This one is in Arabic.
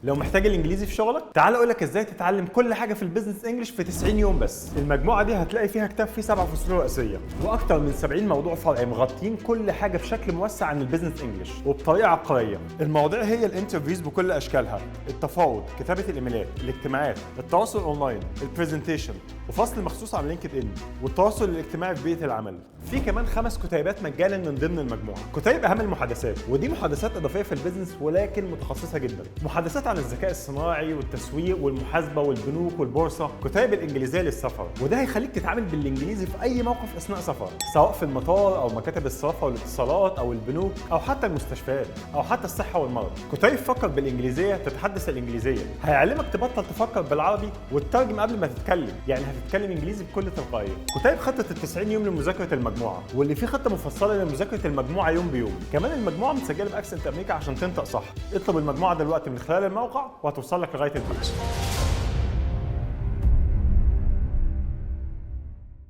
لو محتاج الانجليزي في شغلك تعال اقول لك ازاي تتعلم كل حاجه في البيزنس انجلش في 90 يوم بس. المجموعه دي هتلاقي فيها كتاب فيه 7 فصول رئيسيه واكتر من 70 موضوع فرعي مغطين كل حاجه بشكل موسع عن البيزنس انجلش وبطريقه عبقريه. المواضيع هي الانترفيوز بكل اشكالها، التفاوض، كتابه الايميلات، الاجتماعات، التواصل اونلاين، البرزنتيشن، وفصل مخصوص عن لينكد ان، والتواصل الاجتماعي في بيئه العمل. في كمان 5 كتيبات مجانا من ضمن المجموعه، كتيب اهم المحادثات، ودي محادثات اضافيه في البيزنس ولكن متخصصه جدا، محادثات عن الذكاء الصناعي والتسويق والمحاسبه والبنوك والبورصه، كتيب الانجليزيه للسفر، وده هيخليك تتعامل بالانجليزي في اي موقف اثناء سفر، سواء في المطار او مكاتب الصرافه والاتصالات او البنوك او حتى المستشفيات او حتى الصحه والمرض. كتيب فكر بالانجليزيه تتحدث الانجليزيه، هيعلمك تبطل تفكر بالعربي وتترجم قبل ما تتكلم، يعني هتتكلم انجليزي بكل تلقائيه. كتيب خطه ال90 يوم لمذاكره المجموعه، واللي فيه خطه مفصله لمذاكره المجموعه يوم بيوم. كمان المجموعه متسجله باكسنت امريكا عشان تنطق صح. اطلب المجموعه دلوقتي من خلال الموقع وهتوصل لك لغايه البيت.